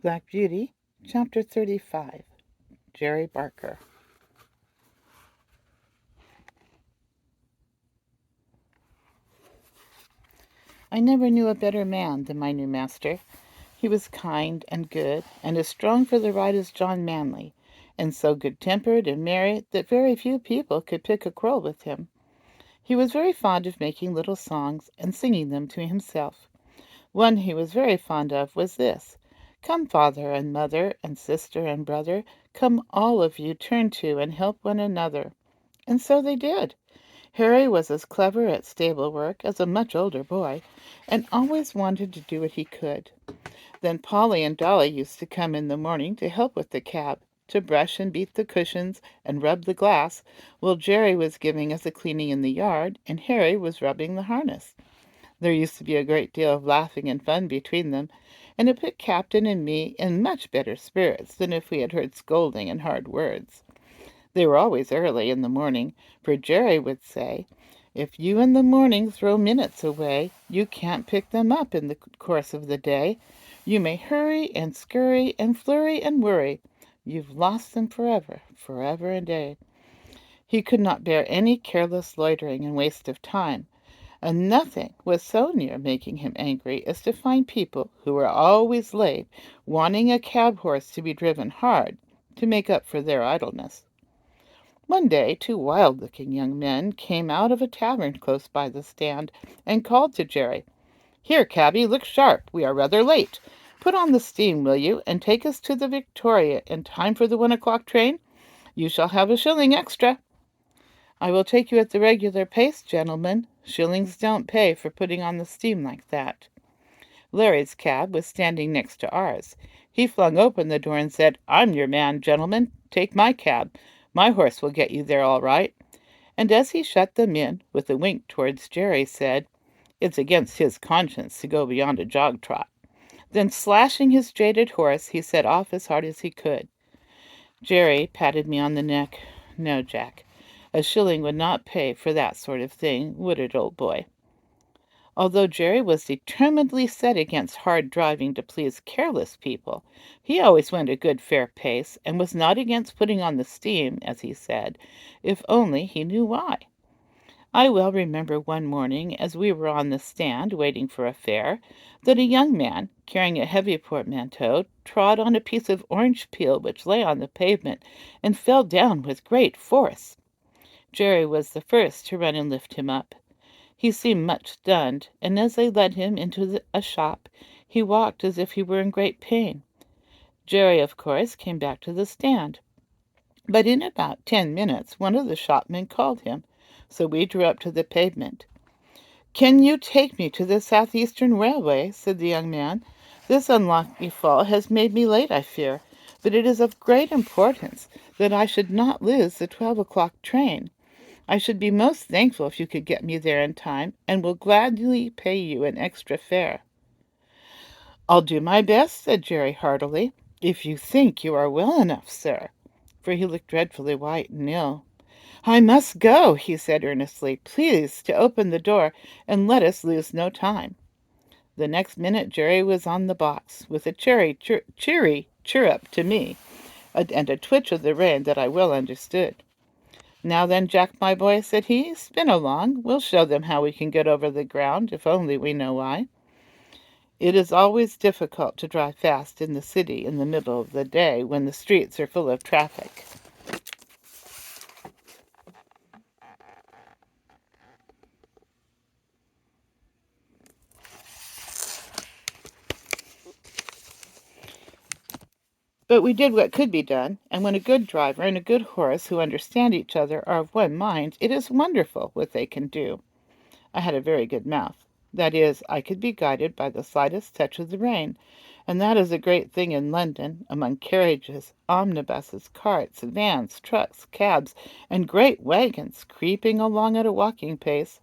Black Beauty, Chapter 35. Jerry Barker. I never knew a better man than my new master. He was kind and good, and as strong for the right as John Manly, and so good-tempered and merry that very few people could pick a quarrel with him. He was very fond of making little songs and singing them to himself. One he was very fond of was this: "Come, father and mother and sister and brother, come all of you, turn to and help one another." And so they did. Harry was as clever at stable work as a much older boy, and always wanted to do what he could. Then Polly and Dolly used to come in the morning to help with the cab, to brush and beat the cushions and rub the glass, while Jerry was giving us a cleaning in the yard, and Harry was rubbing the harness. There used to be a great deal of laughing and fun between them, and it put Captain and me in much better spirits than if we had heard scolding and hard words. They were always early in the morning, for Jerry would say, "If you in the morning throw minutes away, you can't pick them up in the course of the day. You may hurry and scurry and flurry and worry. You've lost them forever, forever and day." He could not bear any careless loitering and waste of time, and nothing was so near making him angry as to find people who were always late wanting a cab horse to be driven hard to make up for their idleness. One day 2 wild-looking young men came out of a tavern close by the stand and called to Jerry, "Here, cabby, look sharp. We are rather late. Put on the steam, will you, and take us to the Victoria in time for the 1 o'clock train? You shall have a shilling extra." "I will take you at the regular pace, gentlemen. Shillings don't pay for putting on the steam like that." Larry's cab was standing next to ours. He flung open the door and said, "I'm your man, gentlemen. Take my cab. My horse will get you there all right." And as he shut them in, with a wink towards Jerry, said, "It's against his conscience to go beyond a jog trot." Then slashing his jaded horse, he set off as hard as he could. Jerry patted me on the neck. "No, Jack, a shilling would not pay for that sort of thing, would it, old boy?" Although Jerry was determinedly set against hard driving to please careless people, he always went a good fair pace, and was not against putting on the steam, as he said, if only he knew why. I well remember one morning, as we were on the stand waiting for a fare, that a young man, carrying a heavy portmanteau, trod on a piece of orange peel which lay on the pavement, and fell down with great force. Jerry was the first to run and lift him up. He seemed much stunned, and as they led him into a shop, he walked as if he were in great pain. Jerry, of course, came back to the stand. But in about 10 minutes one of the shopmen called him, so we drew up to the pavement. "Can you take me to the South-Eastern Railway?" said the young man. "This unlucky fall has made me late, I fear, but it is of great importance that I should not lose the 12 o'clock train. I should be most thankful if you could get me there in time, and will gladly pay you an extra fare." "I'll do my best," said Jerry heartily, "if you think you are well enough, sir," for he looked dreadfully white and ill. "I must go," he said earnestly. "Please to open the door, and let us lose no time." The next minute Jerry was on the box, with a cheery chirrup to me, and a twitch of the rein that I well understood. "Now then, Jack, my boy," said he, "spin along. We'll show them how we can get over the ground, if only we know why." It is always difficult to drive fast in the city in the middle of the day, when the streets are full of traffic. But we did what could be done, and when a good driver and a good horse who understand each other are of one mind, it is wonderful what they can do. I had a very good mouth. That is, I could be guided by the slightest touch of the rein, and that is a great thing in London, among carriages, omnibuses, carts, vans, trucks, cabs, and great wagons creeping along at a walking pace,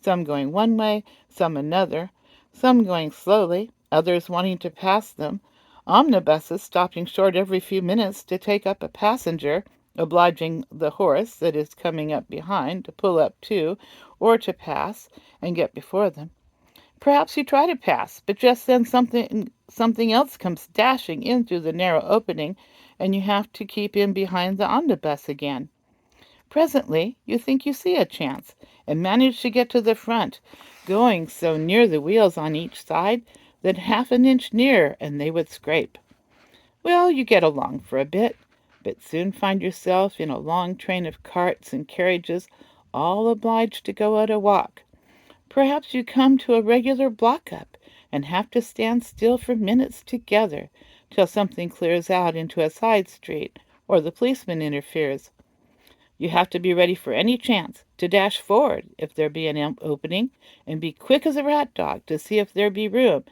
some going one way, some another, some going slowly, others wanting to pass them, omnibuses stopping short every few minutes to take up a passenger, obliging the horse that is coming up behind to pull up too, or to pass and get before them. Perhaps you try to pass, but just then something else comes dashing in through the narrow opening, and you have to keep in behind the omnibus again. Presently you think you see a chance, and manage to get to the front, going so near the wheels on each side that half an inch nearer and they would scrape. Well, you get along for a bit, but soon find yourself in a long train of carts and carriages, all obliged to go at a walk. Perhaps you come to a regular block-up, and have to stand still for minutes together, till something clears out into a side street, or the policeman interferes. You have to be ready for any chance, to dash forward if there be an opening, and be quick as a rat dog to see if there be room,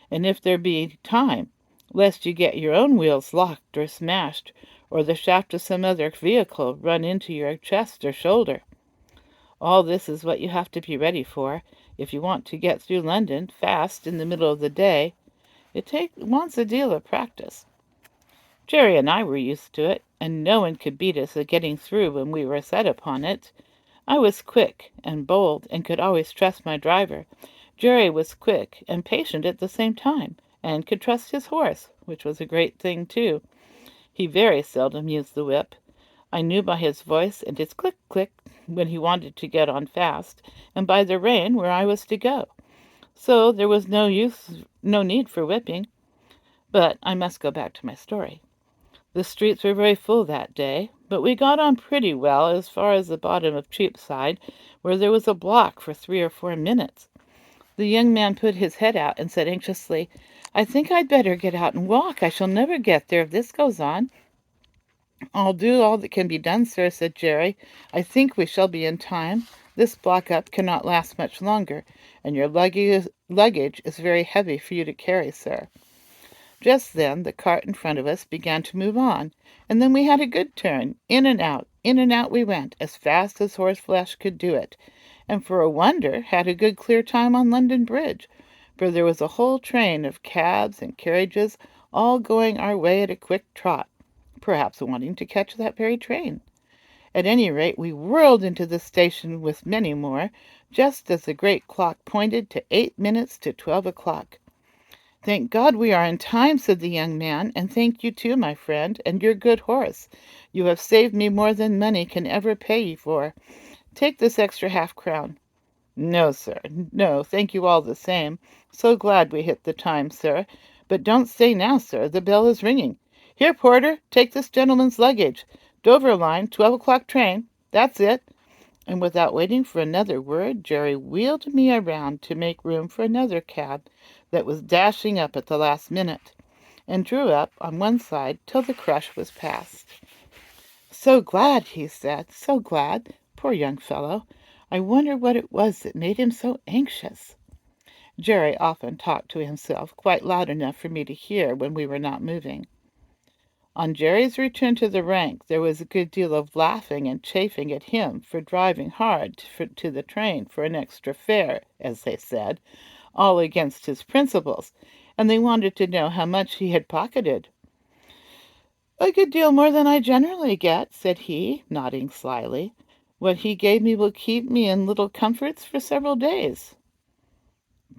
and if there be time, lest you get your own wheels locked or smashed, or the shaft of some other vehicle run into your chest or shoulder. All this is what you have to be ready for, if you want to get through London fast in the middle of the day. It wants a deal of practice. Jerry and I were used to it, and no one could beat us at getting through when we were set upon it. I was quick and bold, and could always trust my driver. Jerry was quick and patient at the same time, and could trust his horse, which was a great thing, too. He very seldom used the whip. I knew by his voice and his click-click when he wanted to get on fast, and by the rein where I was to go. So there was no need for whipping. But I must go back to my story. The streets were very full that day, but we got on pretty well as far as the bottom of Cheapside, where there was a block for 3 or 4 minutes. The young man put his head out and said anxiously, "I think I'd better get out and walk. I shall never get there if this goes on." "I'll do all that can be done, sir," said Jerry. "I think we shall be in time. This block-up cannot last much longer, and your luggage is very heavy for you to carry, sir." Just then the cart in front of us began to move on, and then we had a good turn. In and out we went, as fast as horseflesh could do it, and for a wonder had a good clear time on London Bridge, for there was a whole train of cabs and carriages all going our way at a quick trot, perhaps wanting to catch that very train. At any rate, we whirled into the station with many more, just as the great clock pointed to 8 minutes to 12 o'clock. "Thank God we are in time," said the young man, "and thank you too, my friend, and your good horse. You have saved me more than money can ever pay you for. Take this extra half-crown." "No, sir, no, thank you all the same. So glad we hit the time, sir. But don't stay now, sir, the bell is ringing. Here, porter, take this gentleman's luggage. Dover line, 12 o'clock train. That's it." And without waiting for another word, Jerry wheeled me around to make room for another cab that was dashing up at the last minute, and drew up on one side till the crush was past. "So glad," he said, "so glad. Poor young fellow. I wonder what it was that made him so anxious." Jerry often talked to himself, quite loud enough for me to hear when we were not moving. On Jerry's return to the rank, there was a good deal of laughing and chaffing at him for driving hard to the train for an extra fare, as they said, all against his principles, and they wanted to know how much he had pocketed. "A good deal more than I generally get," said he, nodding slyly. "What he gave me will keep me in little comforts for several days."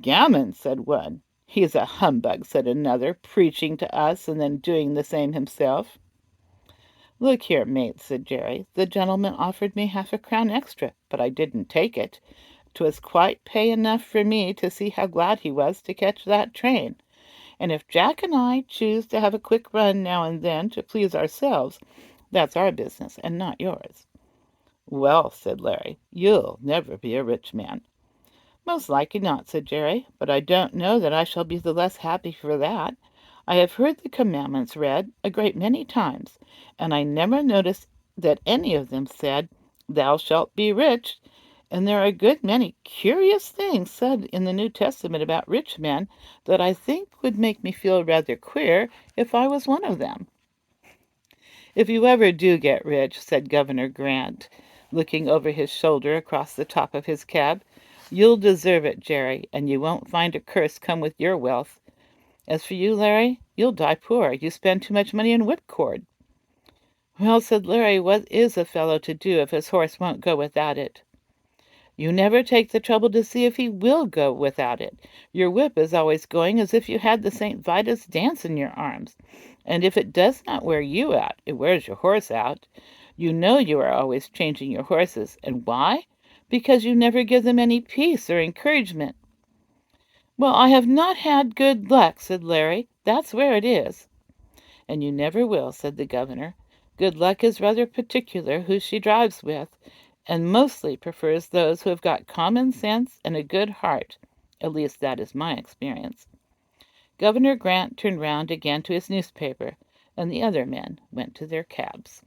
"Gammon!" said one. "He's a humbug," said another, preaching to us and then doing the same himself. "Look here, mate," said Jerry, "the gentleman offered me half-a-crown extra, but I didn't take it. 'Twas quite pay enough for me to see how glad he was to catch that train. And if Jack and I choose to have a quick run now and then to please ourselves, that's our business and not yours." "Well," said Larry, "you'll never be a rich man." "Most likely not," said Jerry, "but I don't know that I shall be the less happy for that. I have heard the commandments read a great many times, and I never noticed that any of them said, 'Thou shalt be rich,' and there are a good many curious things said in the New Testament about rich men that I think would make me feel rather queer if I was one of them." "If you ever do get rich," said Governor Grant, looking over his shoulder across the top of his cab, "you'll deserve it, Jerry, and you won't find a curse come with your wealth. As for you, Larry, you'll die poor. You spend too much money in whipcord." "Well," said Larry, "what is a fellow to do if his horse won't go without it?" You never take the trouble to see if he will go without it. Your whip is always going as if you had the St. Vitus dance in your arms. And if it does not wear you out, it wears your horse out. You know you are always changing your horses. And why? Because you never give them any peace or encouragement. Well, I have not had good luck, said Larry. That's where it is. And you never will, said the governor. Good luck is rather particular who she drives with, and mostly prefers those who have got common sense and a good heart. At least that is my experience. Governor Grant turned round again to his newspaper, and the other men went to their cabs.